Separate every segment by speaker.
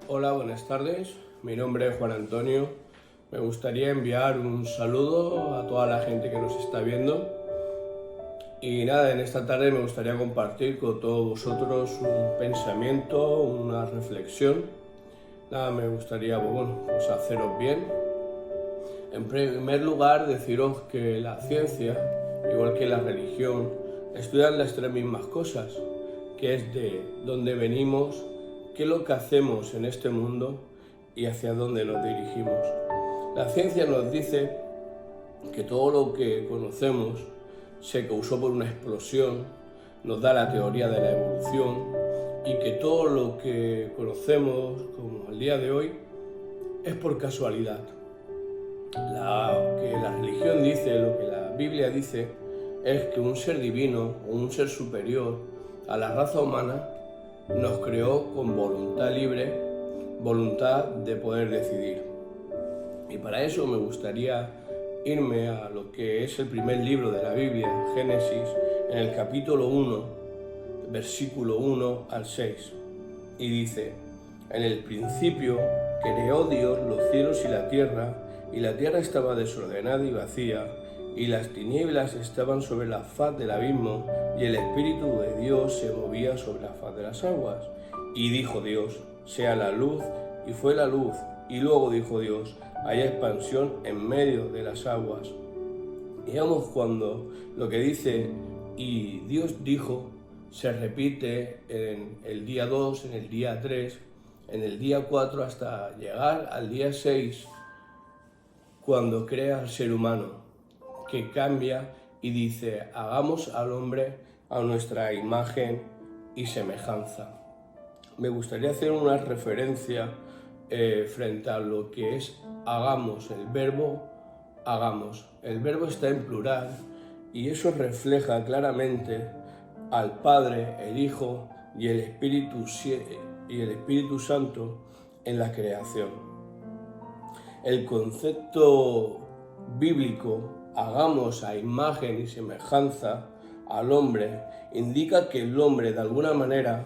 Speaker 1: Hola, buenas tardes. Mi nombre es Juan Antonio. Me gustaría enviar un saludo a toda la gente que nos está viendo. Y nada, en esta tarde me gustaría compartir con todos vosotros un pensamiento, una reflexión. Nada, me gustaría pues haceros bien. En primer lugar, deciros que la ciencia, igual que la religión, estudian las tres mismas cosas, que es de dónde venimos, qué es lo que hacemos en este mundo y hacia dónde nos dirigimos. La ciencia nos dice que todo lo que conocemos se causó por una explosión, nos da la teoría de la evolución y que todo lo que conocemos como el día de hoy es por casualidad. Lo que la religión dice, lo que la Biblia dice, es que un ser divino o un ser superior a la raza humana nos creó con voluntad libre, voluntad de poder decidir. Y para eso me gustaría irme a lo que es el primer libro de la Biblia, Génesis, en el capítulo 1, versículo 1 al 6. Y dice: en el principio creó Dios los cielos y la tierra estaba desordenada y vacía, y las tinieblas estaban sobre la faz del abismo, y el Espíritu de Dios se movía sobre la faz de las aguas. Y dijo Dios: sea la luz, y fue la luz. Y luego dijo Dios: haya expansión en medio de las aguas. Y vemos cuando lo que dice y Dios dijo se repite en el día 2, en el día 3, en el día 4 hasta llegar al día 6, cuando crea al ser humano, que cambia y dice: hagamos al hombre a nuestra imagen y semejanza. Me gustaría hacer una referencia frente a lo que es hagamos, el verbo hagamos. El verbo está en plural y eso refleja claramente al Padre, el Hijo y el Espíritu Santo en la creación. El concepto bíblico, hagamos a imagen y semejanza al hombre, indica que el hombre de alguna manera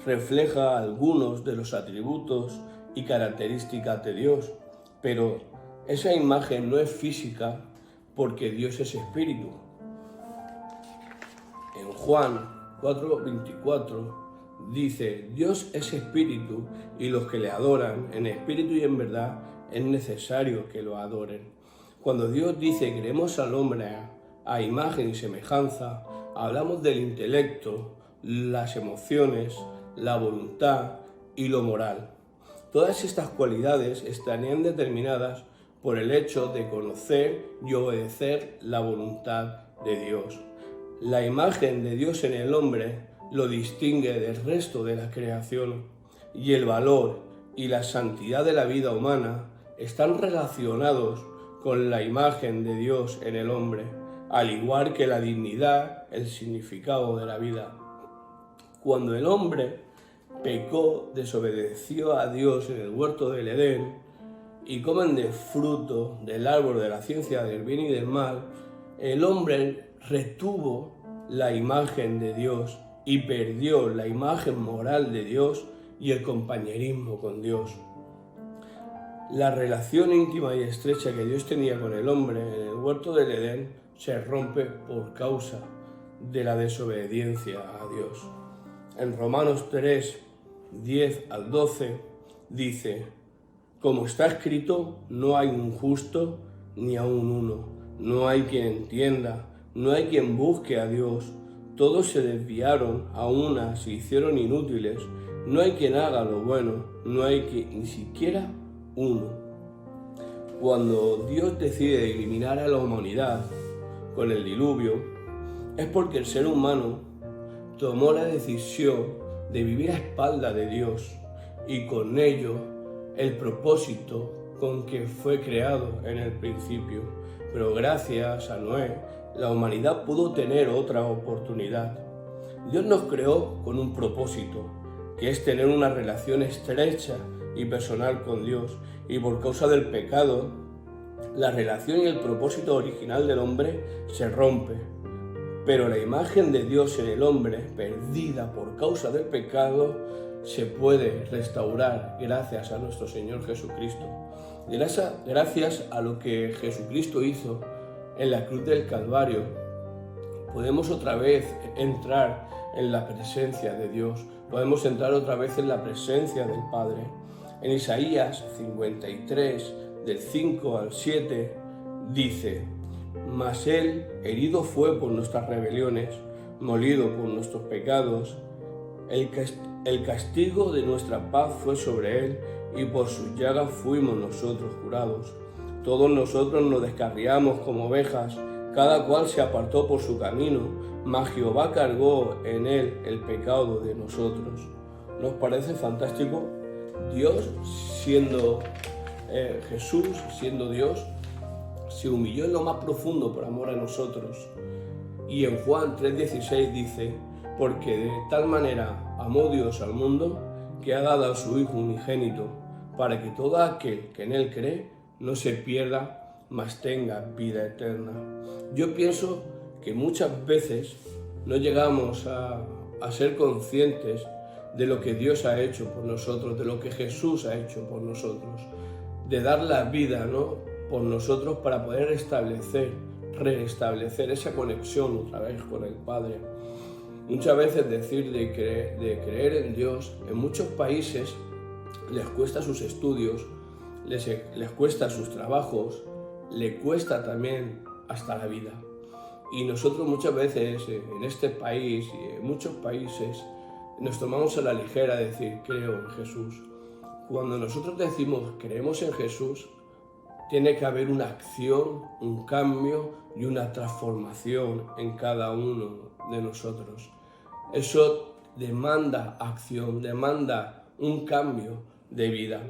Speaker 1: refleja algunos de los atributos y características de Dios, pero esa imagen no es física porque Dios es espíritu. En Juan 4:24 dice: Dios es espíritu y los que le adoran en espíritu y en verdad es necesario que lo adoren. Cuando Dios dice queremos al hombre a imagen y semejanza, hablamos del intelecto, las emociones, la voluntad y lo moral. Todas estas cualidades estarían determinadas por el hecho de conocer y obedecer la voluntad de Dios. La imagen de Dios en el hombre lo distingue del resto de la creación, y el valor y la santidad de la vida humana están relacionados con la imagen de Dios en el hombre, al igual que la dignidad, el significado de la vida. Cuando el hombre pecó, desobedeció a Dios en el huerto del Edén y comen del fruto del árbol de la ciencia del bien y del mal, el hombre retuvo la imagen de Dios y perdió la imagen moral de Dios y el compañerismo con Dios. La relación íntima y estrecha que Dios tenía con el hombre en el huerto del Edén se rompe por causa de la desobediencia a Dios. En Romanos 3, 10 al 12 dice: como está escrito, no hay un justo ni aun uno, no hay quien entienda, no hay quien busque a Dios, todos se desviaron, a una se hicieron inútiles, no hay quien haga lo bueno, no hay ni siquiera uno. Cuando Dios decide eliminar a la humanidad con el diluvio, es porque el ser humano tomó la decisión de vivir a espaldas de Dios y con ello el propósito con que fue creado en el principio. Pero gracias a Noé, la humanidad pudo tener otra oportunidad. Dios nos creó con un propósito, que es tener una relación estrecha y personal con Dios, y por causa del pecado, la relación y el propósito original del hombre se rompe. pero la imagen de Dios en el hombre, perdida por causa del pecado, se puede restaurar gracias a nuestro Señor Jesucristo. Gracias a lo que Jesucristo hizo en la cruz del Calvario, podemos otra vez entrar en la presencia de Dios, podemos entrar otra vez en la presencia del Padre. En Isaías 53, del 5 al 7, dice: Mas Él herido fue por nuestras rebeliones, molido por nuestros pecados. El castigo de nuestra paz fue sobre Él, y por sus llagas fuimos nosotros curados. Todos nosotros nos descarriamos como ovejas, cada cual se apartó por su camino, mas Jehová cargó en Él el pecado de nosotros. ¿Nos parece fantástico? Dios, siendo Jesús, siendo Dios, se humilló en lo más profundo por amor a nosotros. Y en Juan 3:16 dice: porque de tal manera amó Dios al mundo, que ha dado a su Hijo unigénito, para que todo aquel que en Él cree no se pierda, mas tenga vida eterna. Yo pienso que muchas veces no llegamos a ser conscientes de lo que Dios ha hecho por nosotros, de lo que Jesús ha hecho por nosotros, de dar la vida, por nosotros, para poder restablecer esa conexión otra vez con el Padre. Muchas veces decir de creer en Dios, en muchos países les cuesta sus estudios, les cuesta sus trabajos, le cuesta también hasta la vida. Y nosotros muchas veces en este país y en muchos países nos tomamos a la ligera decir creo en Jesús. Cuando nosotros decimos creemos en Jesús, tiene que haber una acción, un cambio y una transformación en cada uno de nosotros. Eso demanda acción, demanda un cambio de vida.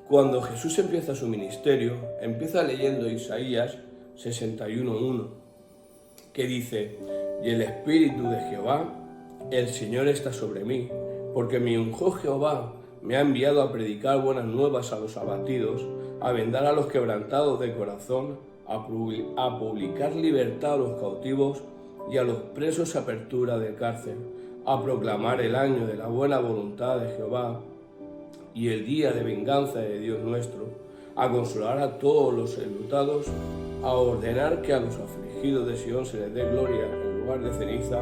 Speaker 1: Cuando Jesús empieza su ministerio, empieza leyendo Isaías 61:1, que dice: y el Espíritu de Jehová, el Señor está sobre mí, porque me ungió Jehová, me ha enviado a predicar buenas nuevas a los abatidos, a vendar a los quebrantados de corazón, a publicar libertad a los cautivos y a los presos apertura de cárcel, a proclamar el año de la buena voluntad de Jehová y el día de venganza de Dios nuestro, a consolar a todos los enlutados, a ordenar que a los afligidos de Sión se les dé gloria en lugar de ceniza,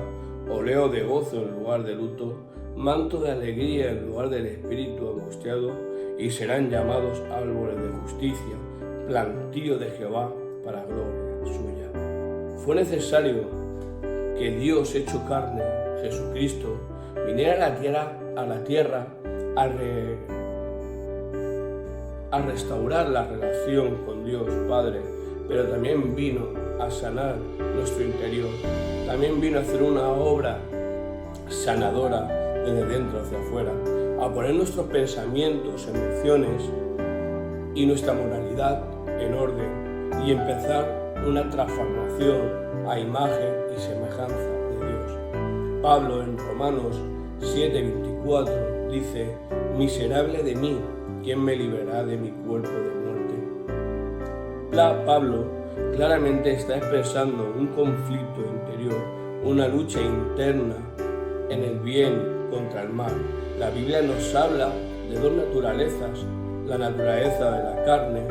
Speaker 1: óleo de gozo en lugar de luto, manto de alegría en lugar del espíritu angustiado, y serán llamados árboles de justicia, plantío de Jehová para gloria suya. Fue necesario que Dios hecho carne, Jesucristo, viniera a la tierra a restaurar la relación con Dios Padre, pero también vino a sanar nuestro interior. También vino a hacer una obra sanadora desde dentro hacia afuera, a poner nuestros pensamientos, emociones y nuestra moralidad en orden y empezar una transformación a imagen y semejanza de Dios. Pablo en Romanos 7:24 dice: miserable de mí, ¿quién me librará de mi cuerpo de muerte? Pablo claramente está expresando un conflicto interior, una lucha interna en el bien contra el mal. La Biblia nos habla de dos naturalezas, la naturaleza de la carne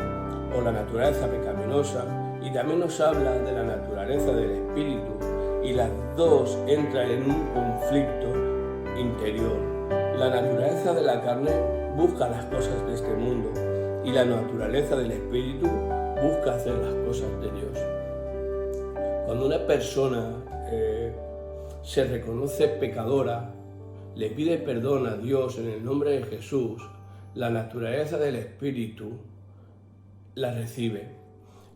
Speaker 1: o la naturaleza pecaminosa, y también nos habla de la naturaleza del espíritu, y las dos entran en un conflicto interior. La naturaleza de la carne busca las cosas de este mundo y la naturaleza del espíritu busca hacer las cosas de Dios. Cuando una persona se reconoce pecadora, le pide perdón a Dios en el nombre de Jesús, la naturaleza del espíritu la recibe.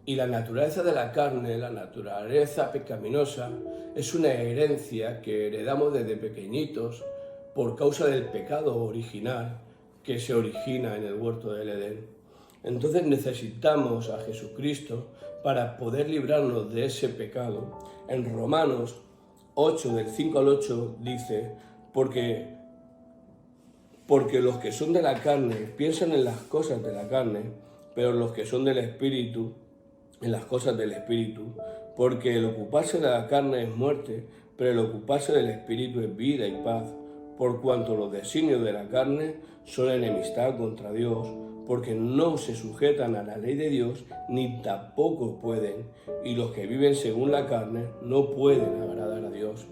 Speaker 1: Y la naturaleza de la carne, la naturaleza pecaminosa, es una herencia que heredamos desde pequeñitos por causa del pecado original que se origina en el huerto del Edén. Entonces necesitamos a Jesucristo para poder librarnos de ese pecado. En Romanos 8, del 5 al 8, dice: porque los que son de la carne piensan en las cosas de la carne, pero los que son del Espíritu, en las cosas del Espíritu, porque el ocuparse de la carne es muerte, pero el ocuparse del espíritu es vida y paz, por cuanto los designios de la carne son enemistad contra Dios, porque no se sujetan a la ley de Dios, ni tampoco pueden, y los que viven según la carne no pueden agradar a Dios.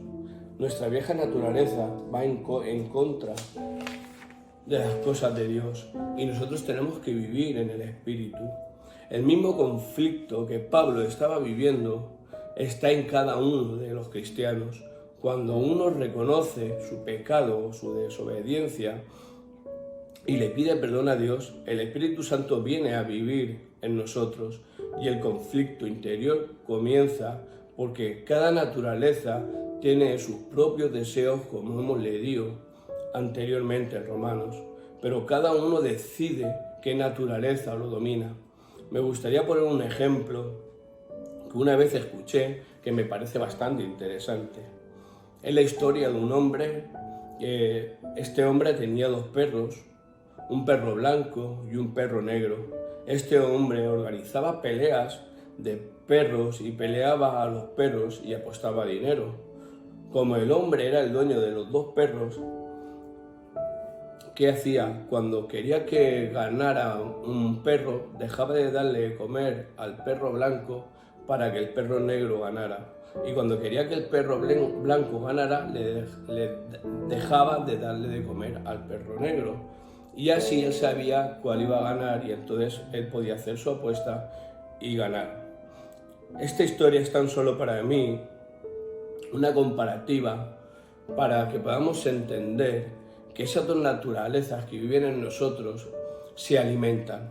Speaker 1: Nuestra vieja naturaleza va en contra de las cosas de Dios, y nosotros tenemos que vivir en el espíritu. El mismo conflicto que Pablo estaba viviendo está en cada uno de los cristianos. Cuando uno reconoce su pecado o su desobediencia y le pide perdón a Dios, el Espíritu Santo viene a vivir en nosotros y el conflicto interior comienza, porque cada naturaleza tiene sus propios deseos, como hemos leído anteriormente en Romanos, pero cada uno decide qué naturaleza lo domina. Me gustaría poner un ejemplo que una vez escuché que me parece bastante interesante. Es la historia de un hombre. Este hombre tenía dos perros, un perro blanco y un perro negro. Este hombre organizaba peleas de perros y peleaba a los perros y apostaba dinero. Como el hombre era el dueño de los dos perros, ¿qué hacía? Cuando quería que ganara un perro, dejaba de darle de comer al perro blanco para que el perro negro ganara. Y cuando quería que el perro blanco ganara, le dejaba de darle de comer al perro negro. Y así él sabía cuál iba a ganar y entonces él podía hacer su apuesta y ganar. Esta historia es tan solo para mí una comparativa para que podamos entender que esas dos naturalezas que viven en nosotros se alimentan.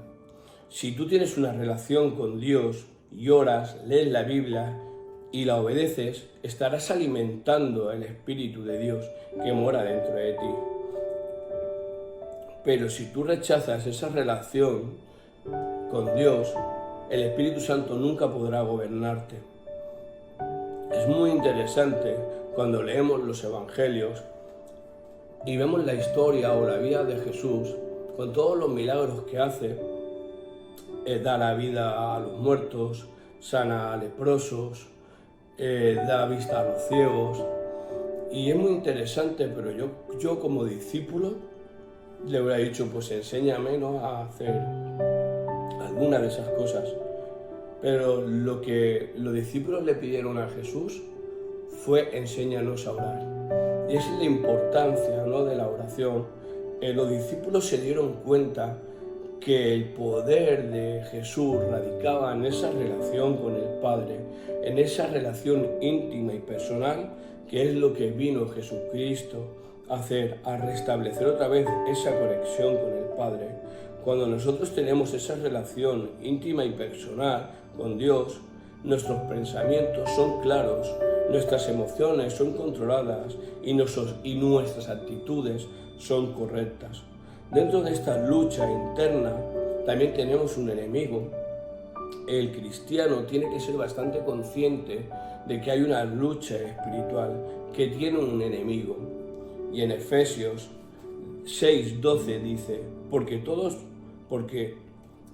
Speaker 1: Si tú tienes una relación con Dios y oras, lees la Biblia y la obedeces, estarás alimentando el Espíritu de Dios que mora dentro de ti. Pero si tú rechazas esa relación con Dios, el Espíritu Santo nunca podrá gobernarte. Es muy interesante cuando leemos los Evangelios y vemos la historia o la vida de Jesús con todos los milagros que hace. Da la vida a los muertos, sana a leprosos, da vista a los ciegos. Y es muy interesante, pero yo como discípulo le hubiera dicho, pues enséñame, ¿no?, a hacer alguna de esas cosas. Pero lo que los discípulos le pidieron a Jesús fue enséñanos a orar. Y esa es la importancia, ¿no?, de la oración. Los discípulos se dieron cuenta que el poder de Jesús radicaba en esa relación con el Padre, en esa relación íntima y personal, que es lo que vino Jesucristo a hacer, a restablecer otra vez esa conexión con el Padre. Cuando nosotros tenemos esa relación íntima y personal con Dios, nuestros pensamientos son claros, nuestras emociones son controladas y nuestras actitudes son correctas. Dentro de esta lucha interna también tenemos un enemigo. El cristiano tiene que ser bastante consciente de que hay una lucha espiritual, que tiene un enemigo. Y en Efesios 6:12 dice,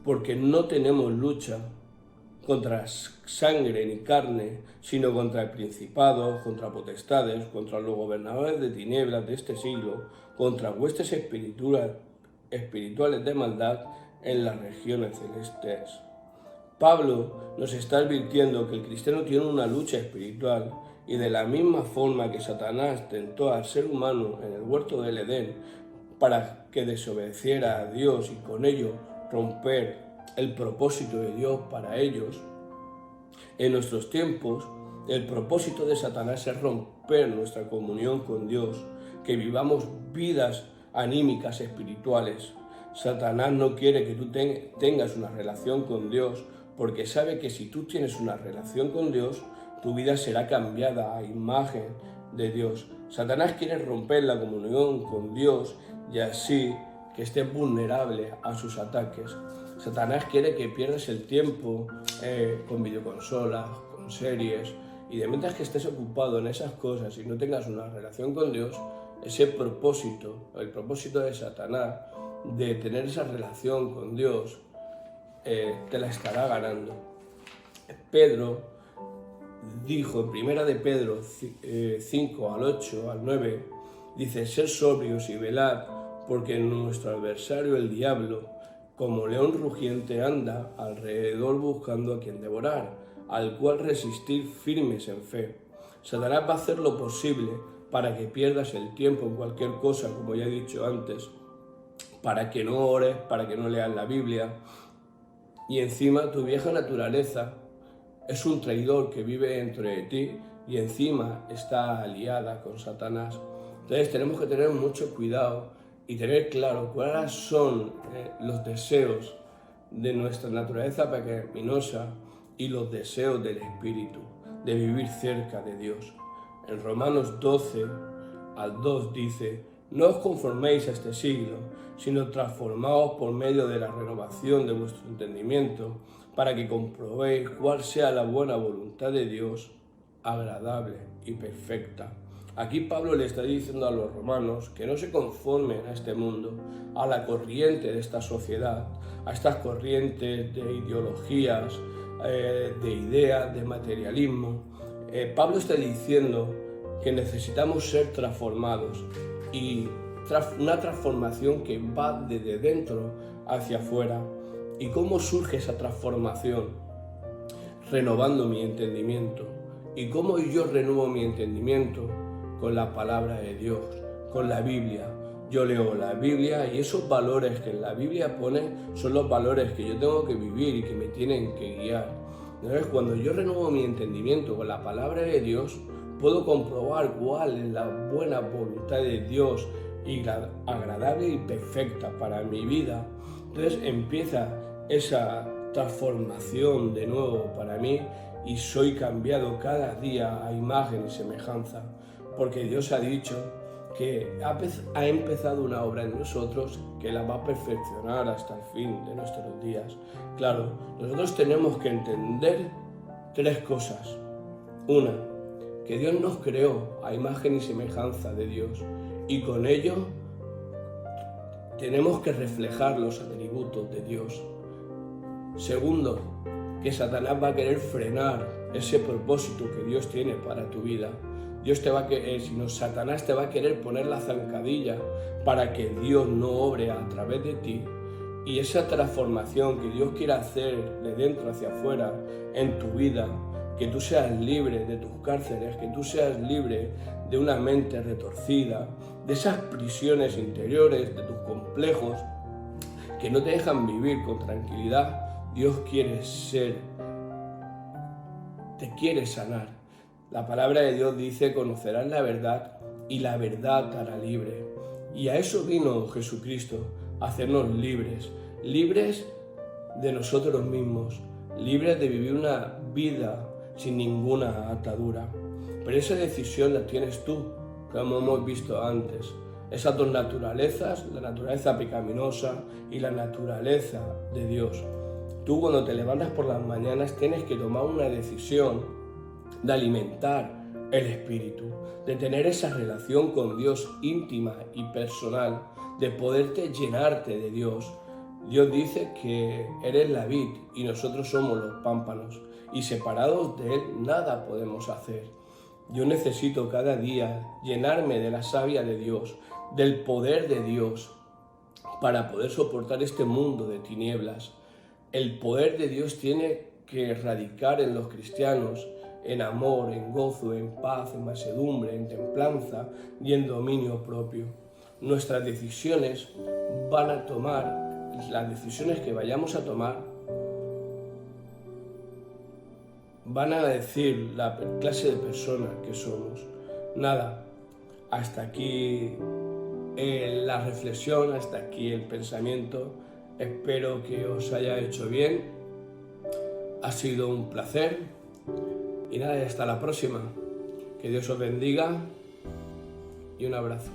Speaker 1: porque no tenemos lucha contra sangre ni carne, sino contra principados, contra potestades, contra los gobernadores de tinieblas de este siglo, contra huestes espirituales de maldad en las regiones celestes. Pablo nos está advirtiendo que el cristiano tiene una lucha espiritual y de la misma forma que Satanás tentó al ser humano en el huerto del Edén para que desobedeciera a Dios y con ello romper el propósito de Dios para ellos, en nuestros tiempos el propósito de Satanás es romper nuestra comunión con Dios, que vivamos vidas anímicas espirituales. Satanás no quiere que tú tengas una relación con Dios, porque sabe que si tú tienes una relación con Dios, tu vida será cambiada a imagen de Dios. Satanás quiere romper la comunión con Dios y así que estés vulnerable a sus ataques. Satanás quiere que pierdas el tiempo con videoconsolas, con series, y de mientras que estés ocupado en esas cosas y no tengas una relación con Dios, ese propósito, el propósito de Satanás de tener esa relación con Dios, te la estará ganando. Pedro dijo en Primera de Pedro 5, al 8, al 9, dice: sed sobrios y velad, porque nuestro adversario el diablo, como león rugiente, anda alrededor buscando a quien devorar, al cual resistir firmes en fe. Satanás va a hacer lo posible para que pierdas el tiempo en cualquier cosa, como ya he dicho antes, para que no ores, para que no leas la Biblia. Y encima tu vieja naturaleza es un traidor que vive dentro de ti y encima está aliada con Satanás. Entonces tenemos que tener mucho cuidado y tener claro cuáles son los deseos de nuestra naturaleza pecaminosa y los deseos del Espíritu, de vivir cerca de Dios. En Romanos 12, al 2 dice: no os conforméis a este siglo, sino transformaos por medio de la renovación de vuestro entendimiento, para que comprobéis cuál sea la buena voluntad de Dios, agradable y perfecta. Aquí Pablo le está diciendo a los romanos que no se conformen a este mundo, a la corriente de esta sociedad, a estas corrientes de ideologías, de ideas, de materialismo. Pablo está diciendo que necesitamos ser transformados, y una transformación que va desde dentro hacia afuera. ¿Y cómo surge esa transformación? Renovando mi entendimiento. ¿Y cómo yo renuevo mi entendimiento? Con la palabra de Dios, con la Biblia. Yo leo la Biblia y esos valores que en la Biblia pone son los valores que yo tengo que vivir y que me tienen que guiar. Entonces, cuando yo renuevo mi entendimiento con la palabra de Dios, puedo comprobar cuál es la buena voluntad de Dios y la agradable y perfecta para mi vida. Entonces empieza esa transformación de nuevo para mí y soy cambiado cada día a imagen y semejanza, porque Dios ha dicho que ha empezado una obra en nosotros que la va a perfeccionar hasta el fin de nuestros días. Claro, nosotros tenemos que entender tres cosas. Una, que Dios nos creó a imagen y semejanza de Dios, y con ello tenemos que reflejar los atributos de Dios. Segundo, que Satanás va a querer frenar ese propósito que Dios tiene para tu vida. Satanás te va a querer poner la zancadilla para que Dios no obre a través de ti, y esa transformación que Dios quiere hacer de dentro hacia afuera en tu vida, que tú seas libre de tus cárceles, que tú seas libre de una mente retorcida, de esas prisiones interiores, de tus complejos, que no te dejan vivir con tranquilidad. Dios te quiere sanar. La palabra de Dios dice: conocerás la verdad y la verdad te hará libre. Y a eso vino Jesucristo, a hacernos libres, libres de nosotros mismos, libres de vivir una vida sin ninguna atadura. Pero esa decisión la tienes tú, como hemos visto antes. Esas dos naturalezas, la naturaleza pecaminosa y la naturaleza de Dios. Tú, cuando te levantas por las mañanas, tienes que tomar una decisión de alimentar el espíritu, de tener esa relación con Dios íntima y personal, de poderte llenarte de Dios. Dios dice que eres la vid y nosotros somos los pámpanos, y separados de Él nada podemos hacer. Yo necesito cada día llenarme de la savia de Dios, del poder de Dios, para poder soportar este mundo de tinieblas. El poder de Dios tiene que radicar en los cristianos, en amor, en gozo, en paz, en mansedumbre, en templanza y en dominio propio. Nuestras decisiones las decisiones que vayamos a tomar, van a decir la clase de persona que somos. Nada, hasta aquí la reflexión, hasta aquí el pensamiento. Espero que os haya hecho bien. Ha sido un placer. Y nada, y hasta la próxima. Que Dios os bendiga y un abrazo.